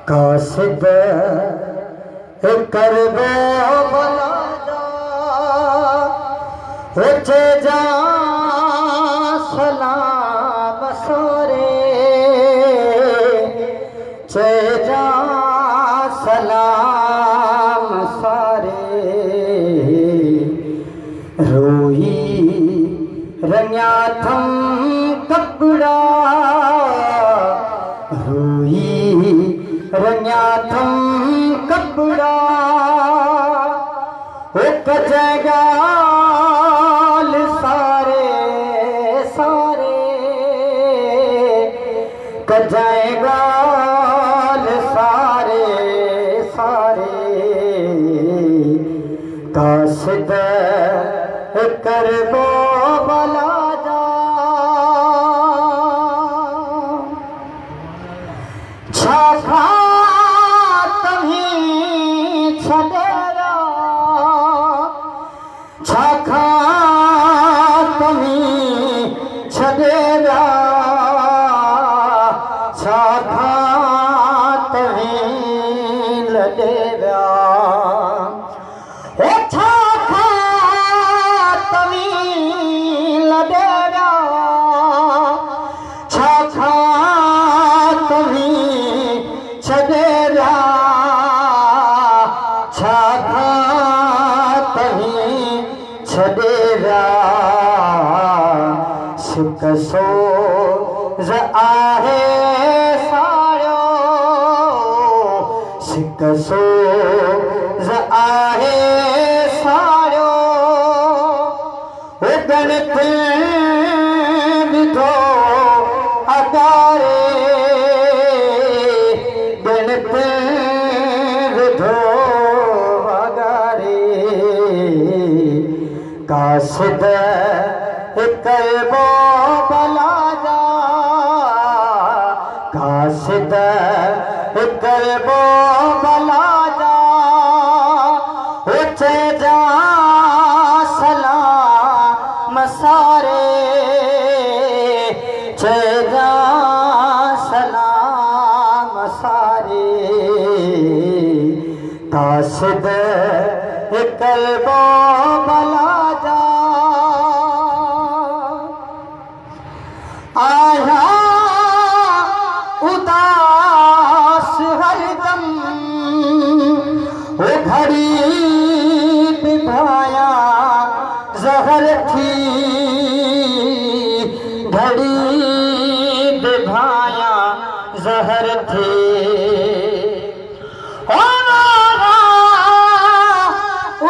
कासिद करबो भला जा जा सलाम सोरे जा सलाम सारे रोई रंया थम कपड़ा रोई रंया थम कपड़ा वो कजगाल सारे सारे कजगाल सारे सारे कासिद करबो भला जा छाखा तभी छडेरा छाखा तभी छडेरा छाखा तभी लडेरा छाखा तभी लडेरा छाखा तभी छडेरा छाखा तभी छडेरा शिकसो आहे सारो शिकसो आहे सारो गणित विधो अगारे गणित विधो अगारे कासिद करबो भला जा कासिद करबो भला जा उठे जा सलाम सारे जा सलाम सारे कासिद करबो भला जा आया उदास हरदम वो घड़ी बिभाया जहर थी घड़ी बिभाया जहर थी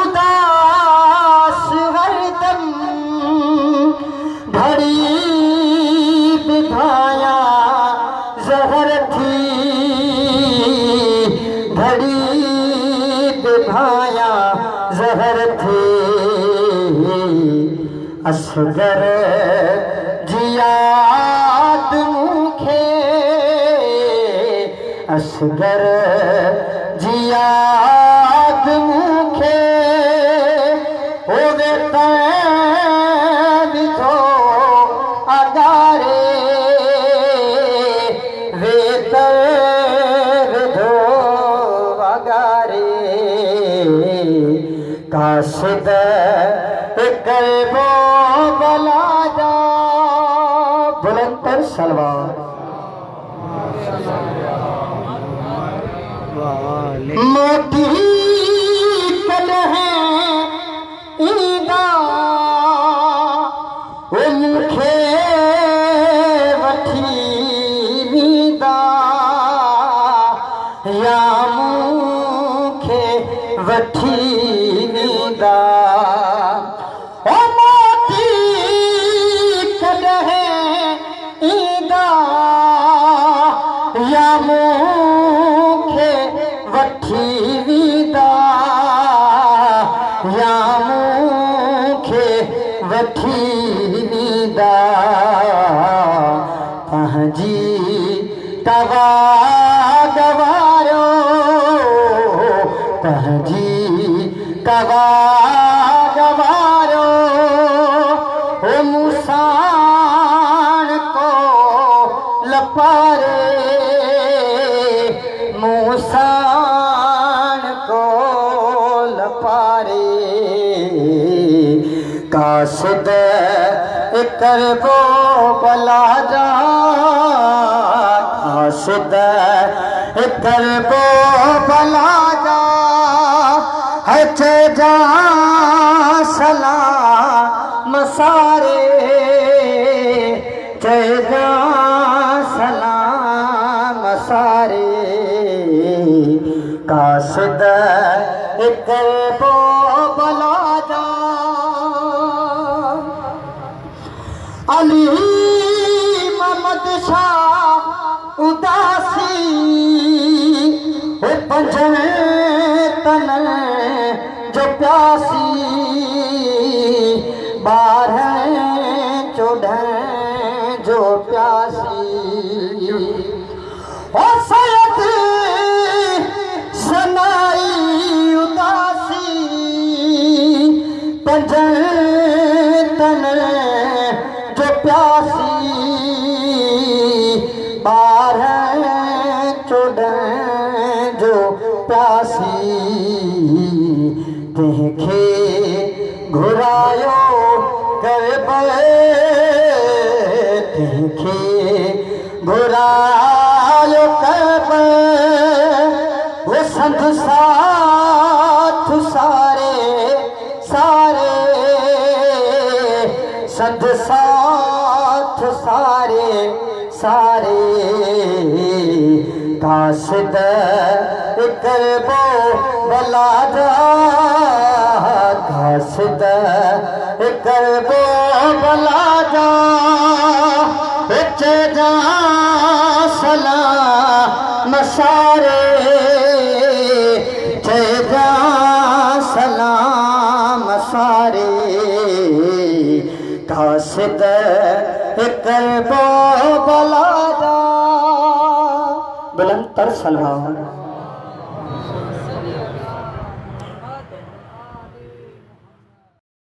उदास हरदम घड़ी बिभाया जहर थी घड़ी बिभाया जहर थी असगर जियाद मुखे असगर जियाद मुखे होवे विधो अगारे वेतर विधो अगारे कासिद करबो भला जा बुलंदर सलवार मोटी कलह ईदा वो मुखे वठी वीदा या मुखे वठी वीदा ओ मोटी कलह ईदा या मुखे वठी वीदा या मुखे वठी वीदा पंहिंजी तवा गवारो पंहिंजी तवा गवारो मुसाण को लपारे मुँह मुसान को लपारे कासिद करबो भला जा कासिद करबो भला जा हथे जा सलाम सारे जा सलाम सारे कासिद करबो भला जा अली मोहम्मद शाह उदासी पंजन तन जो प्यासी 12 14 जो प्यासी ओ सैयद सनाई उदासी पंजन तन जो प्यासी 12 14 जो प्यासी तंहिंखे घुरायो करबे तंहिंखे घुरायो करबे वो संत साथ सारे सारे संत साथ सारे सारे कासिद करबो भला जा कासिद करबो भला जा जा सलाम सारे जा सलाम सारे कासिद करबो भला जा बुलंद तर सलवार।